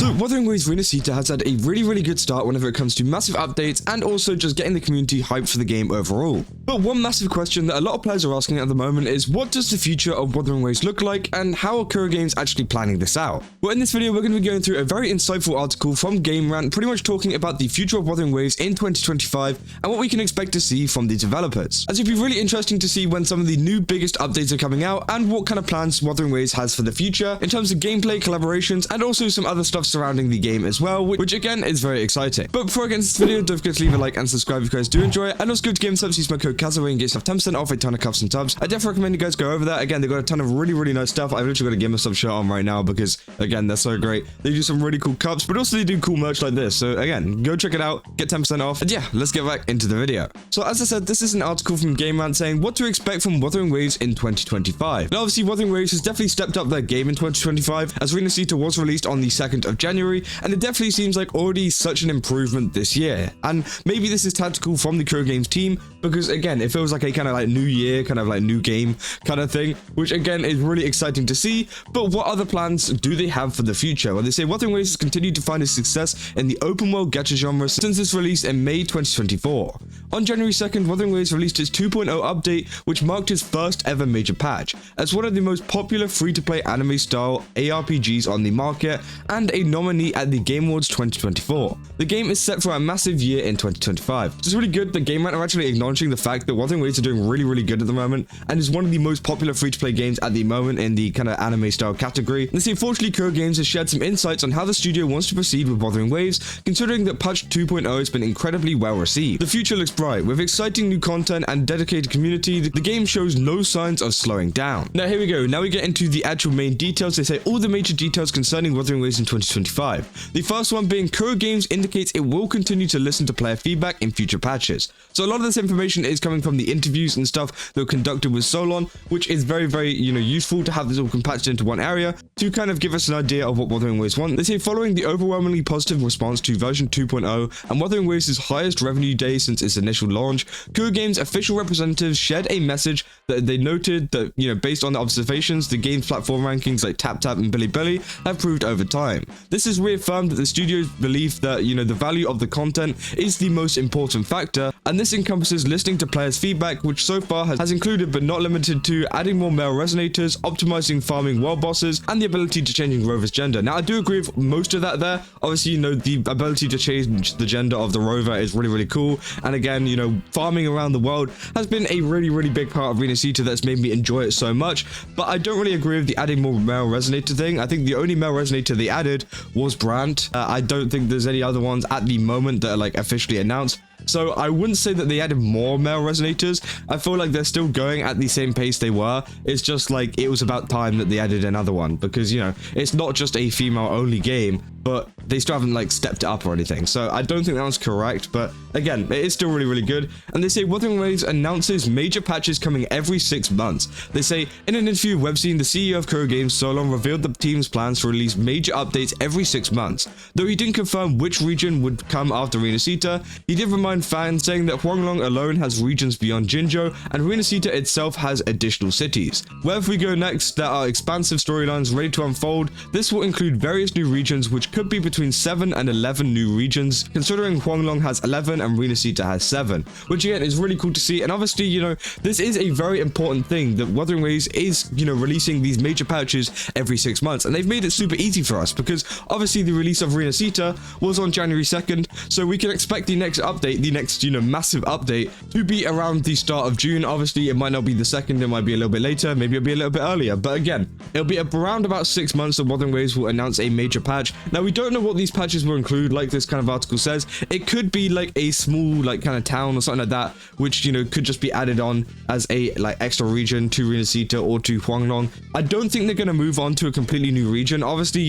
So Wuthering Waves rinascita has had a really good start whenever it comes to massive updates and also just getting the community hyped for the game overall. But one massive question that a lot of players are asking at the moment is, what does the future of Wuthering Waves look like, and how are Kuro Games actually planning this out? Well, in this video we're going to be going through a very insightful article from Game Rant, pretty much talking about the future of Wuthering Waves in 2025 and what we can expect to see from the developers. As it'd be really interesting to see when some of the new biggest updates are coming out and what kind of plans Wuthering Waves has for the future in terms of gameplay, collaborations, and also some other stuff surrounding the game as well, which again is very exciting. But before I get into this video, don't forget to leave a like and subscribe if you guys do enjoy it, and also go to Game Subs, use my code Kazaway and get yourself 10% off a ton of cups and tubs. I definitely recommend you guys go over that. Again, they've got a ton of really nice stuff. I've literally got a Game Sub shirt on right now because again, they're so great. They do some really cool cups, but also they do cool merch like this. So again, go check it out, get 10% off, and yeah, let's get back into the video. So as I said, this is an article from Game Rant saying what to expect from Wuthering Waves in 2025. Now obviously Wuthering Waves has definitely stepped up their game in 2025 as rinascita was released on the 2nd of January, and it definitely seems like already such an improvement this year. And maybe this is tactical from the Kuro Games team because again, it feels like a kind of like new year, kind of like new game kind of thing, which again is really exciting to see. But what other plans do they have for the future? Well, they say Wuthering Waves has continued to find its success in the open world gacha genre since its release in May 2024. On January 2nd, Wuthering Waves released its 2.0 update, which marked its first ever major patch, as one of the most popular free-to-play anime-style ARPGs on the market, and a nominee at the Game Awards 2024. The game is set for a massive year in 2025. It's really good that Game Rant are actually acknowledging the fact that Wuthering Waves are doing really good at the moment, and is one of the most popular free-to-play games at the moment in the kind of anime-style category. They say unfortunately Kuro Games has shared some insights on how the studio wants to proceed with Wuthering Waves, considering that patch 2.0 has been incredibly well received. The future looks bright. With exciting new content and dedicated community, the game shows no signs of slowing down. Now here we go, now we get into the actual main details. They say all the major details concerning Wuthering Waves in 2025. The first one being Kuro Games indicates it will continue to listen to player feedback in future patches. So a lot of this information is coming from the interviews and stuff that were conducted with Solon, which is very useful to have this all compacted into one area to kind of give us an idea of what Wuthering Waves want. They say following the overwhelmingly positive response to version 2.0 and Wuthering Waves' highest revenue day since its initial launch, Kuro Games official representatives shared a message that they noted that, based on the observations, the game's platform rankings like TapTap and Bilibili have proved over time. This has reaffirmed that the studio's belief that, the value of the content is the most important factor, and this encompasses listening to players' feedback, which so far has included but not limited to adding more male resonators, optimizing farming world bosses, and the ability to changing Rover's gender. Now I do agree with most of that there. Obviously, the ability to change the gender of the Rover is really cool, and again, farming around the world has been a really big part of rinascita that's made me enjoy it so much. But I don't really agree with the adding more male resonator thing. I think the only male resonator they added was Brandt. I don't think there's any other ones at the moment that are like officially announced. So I wouldn't say that they added more male resonators. I feel like they're still going at the same pace they were. It's just like it was about time that they added another one because, it's not just a female only game, but they still haven't like stepped it up or anything. So I don't think that one's correct, but again, it is still really good. And they say Wuthering Waves announces major patches coming every 6 months. They say in an interview with Webzine, the CEO of Kuro Games, Solon, revealed the team's plans to release major updates every 6 months. Though he didn't confirm which region would come after rinascita, he did remind fans, saying that Huanglong alone has regions beyond Jinzhou, and rinascita itself has additional cities. Wherever we go next, there are expansive storylines ready to unfold. This will include various new regions, which could be between 7 and 11 new regions, considering Huanglong has 11 and rinascita has 7, which again is really cool to see. And obviously, this is a very important thing that Wuthering Waves is, releasing these major patches every 6 months, and they've made it super easy for us because obviously the release of rinascita was on January 2nd, so we can expect the next update, the next massive update, to be around the start of June. Obviously it might not be the 2nd, it might be a little bit later, maybe it'll be a little bit earlier, but again, it'll be around about 6 months that Wuthering Waves will announce a major patch. Now we don't know what these patches will include, like this kind of article says. It could be like a small like kind of town or something like that, which could just be added on as a like extra region to rinascita or to Huanglong. I don't think they're going to move on to a completely new region. Obviously,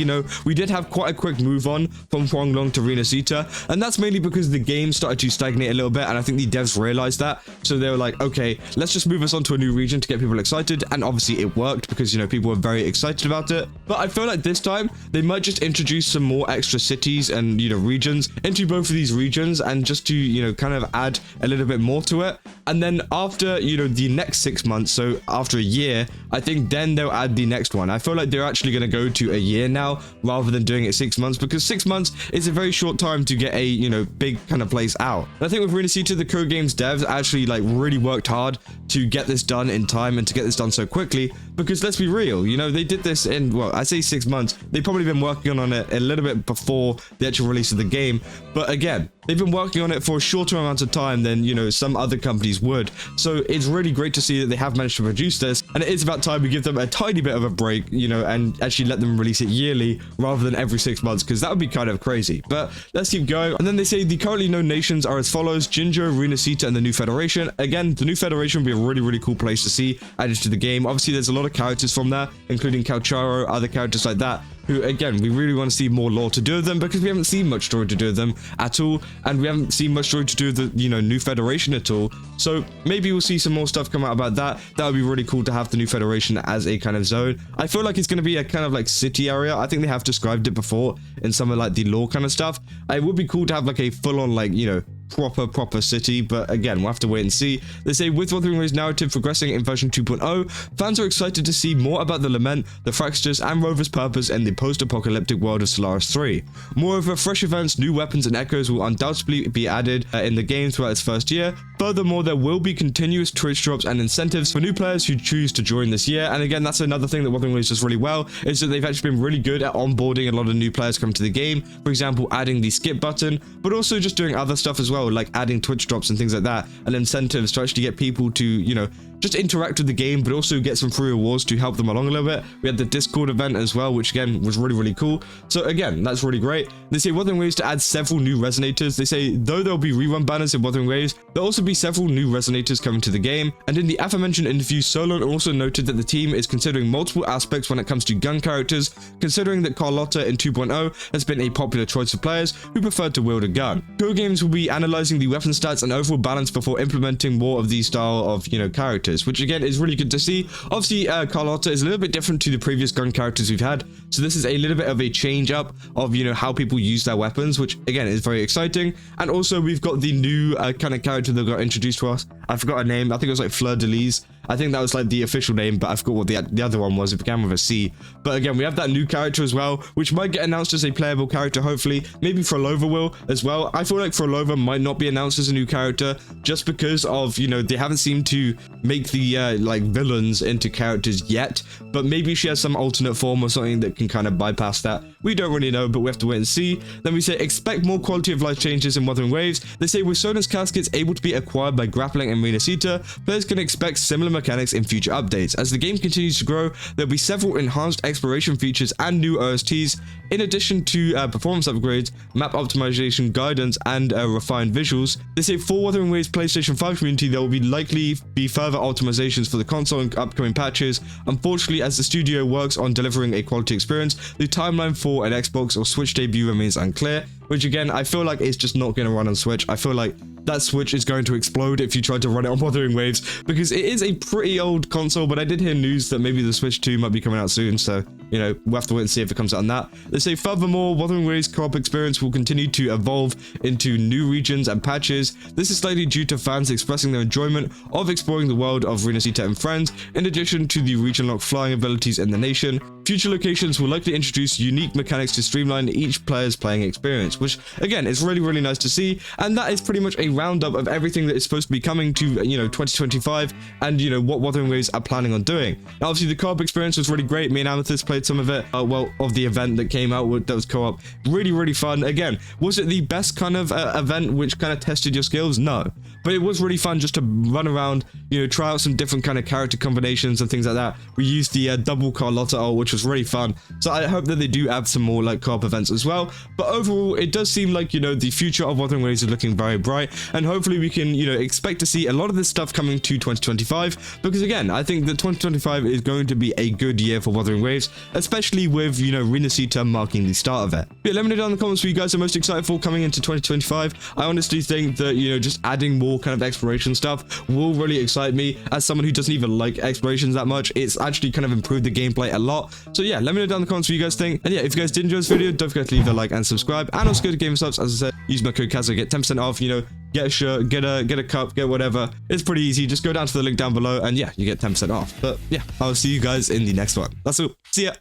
we did have quite a quick move on from Huanglong to rinascita, and that's mainly because the game started to stagnate a little bit, and I think the devs realized that, so they were like, okay, let's just move us on to a new region to get people excited, and obviously it worked because people were very excited about it. But I feel like this time they might just introduce some some more extra cities and, you know, regions into both of these regions, and just to, you know, kind of add a little bit more to it. And then after, you know, the next 6 months, so after a year, I think then they'll add the next one. I feel like they're actually going to go to a year now rather than doing it 6 months, because 6 months is a very short time to get a, you know, big kind of place out. And I think with rinascita, the Kuro Games devs actually like really worked hard to get this done in time and to get this done so quickly, because let's be real, you know, they did this in, well, I say 6 months. They've probably been working on it a little bit before the actual release of the game, but again, they've been working on it for a shorter amount of time than, you know, some other companies would. So it's really great to see that they have managed to produce this, and it is about time we give them a tiny bit of a break, you know, and actually let them release it yearly rather than every 6 months, because that would be kind of crazy. But let's keep going. And then they say the currently known nations are as follows: Jinjo, rinascita, and the new Federation. Again, the new Federation would be a really, really cool place to see added to the game. Obviously, there's a lot of characters from there, including Calcharo, other characters like that, who, again, we really want to see more lore to do with them, because we haven't seen much story to do with them at all, and we haven't seen much story to do with the, you know, new Federation at all. So maybe we'll see some more stuff come out about that. That would be really cool to have the new Federation as a kind of zone. I feel like it's going to be a kind of like city area. I think they have described it before in some of like the lore kind of stuff. It would be cool to have like a full-on, like, you know, proper city, but again, we'll have to wait and see. They say with Wuthering Waves narrative progressing in version 2.0, fans are excited to see more about the Lament, the Fractures, and Rover's purpose in the post-apocalyptic world of Solaris 3. Moreover, fresh events, new weapons, and echoes will undoubtedly be added in the game throughout its first year. Furthermore, there will be continuous Twitch drops and incentives for new players who choose to join this year. And again, that's another thing that Wuthering Waves does really well, is that they've actually been really good at onboarding a lot of new players coming to the game. For example, adding the skip button, but also just doing other stuff as well, like adding Twitch drops and things like that, and incentives to actually get people to, you know, just interact with the game, but also get some free rewards to help them along a little bit. We had the Discord event as well, which again was really, really cool. So again, that's really great. They say Wuthering Waves to add several new resonators. They say though there'll be rerun banners in Wuthering Waves, there'll also be several new resonators coming to the game. And in the aforementioned interview, Solon also noted that the team is considering multiple aspects when it comes to gun characters, considering that Carlotta in 2.0 has been a popular choice for players who prefer to wield a gun. Kuro Games will be analyzing the weapon stats and overall balance before implementing more of these style of, you know, characters, which again is really good to see. Obviously, Carlotta is a little bit different to the previous gun characters we've had, so this is a little bit of a change up of, you know, how people use their weapons, which again is very exciting. And also we've got the new kind of character that got introduced to us. I forgot her name. I think it was like Fleur de Lis. I think that was like the official name, but I forgot what the other one was. It began with a C. But again, we have that new character as well, which might get announced as a playable character, hopefully. Maybe Frolova will as well. I feel like Frolova might not be announced as a new character just because of, you know, they haven't seemed to make the like villains into characters yet, but maybe she has some alternate form or something that can kind of bypass that. We don't really know, but we have to wait and see. Then we say expect more quality of life changes in Wuthering Waves. They say with Sonan's caskets able to be acquired by grappling and rinascita, players can expect similar mechanics in future updates. As the game continues to grow, there'll be several enhanced exploration features and new OSTs, in addition to performance upgrades, map optimization guidance, and refined visuals. They say for Wuthering Waves PlayStation 5 community, there will be likely be further optimizations for the console and upcoming patches. Unfortunately, as the studio works on delivering a quality experience, the timeline for an Xbox or Switch debut remains unclear, which again, I feel like it's just not going to run on Switch. I feel like that Switch is going to explode if you try to run it on Wuthering Waves, because it is a pretty old console, but I did hear news that maybe the Switch 2 might be coming out soon, so, you know, we'll have to wait and see if it comes out on that. They say furthermore, Wuthering Waves co-op experience will continue to evolve into new regions and patches. This is slightly due to fans expressing their enjoyment of exploring the world of rinascita and friends, in addition to the region-locked flying abilities in the nation. Future locations will likely introduce unique mechanics to streamline each player's playing experience, which again is really, really nice to see. And that is pretty much a roundup of everything that is supposed to be coming to, you know, 2025, and, you know, what Wuthering Waves are planning on doing. Now, obviously the co-op experience was really great. Me and Amethyst played some of it, well, of the event that came out that was co-op. Really, really fun. Again, was it the best kind of event which kind of tested your skills? No, but it was really fun just to run around, you know, try out some different kind of character combinations and things like that. We used the double Carlotta ult, which was really fun. So I hope that they do add some more like co-op events as well. But overall, it does seem like, you know, the future of Wuthering Waves is looking very bright, and hopefully we can, you know, expect to see a lot of this stuff coming to 2025, because again, I think that 2025 is going to be a good year for Wuthering Waves, especially with, you know, rinascita marking the start of it. But yeah, let me know down in the comments what you guys are most excited for coming into 2025. I honestly think that, you know, just adding more kind of exploration stuff will really excite me. As someone who doesn't even like explorations that much, it's actually kind of improved the gameplay a lot. So yeah, let me know down in the comments what you guys think. And yeah, if you guys did enjoy this video, don't forget to leave a like and subscribe. And also go to Game Subs, as I said, use my code Kazza, get 10% off, you know, get a shirt, get a cup, get whatever. It's pretty easy. Just go down to the link down below and yeah, you get 10% off. But yeah, I'll see you guys in the next one. That's all. See ya.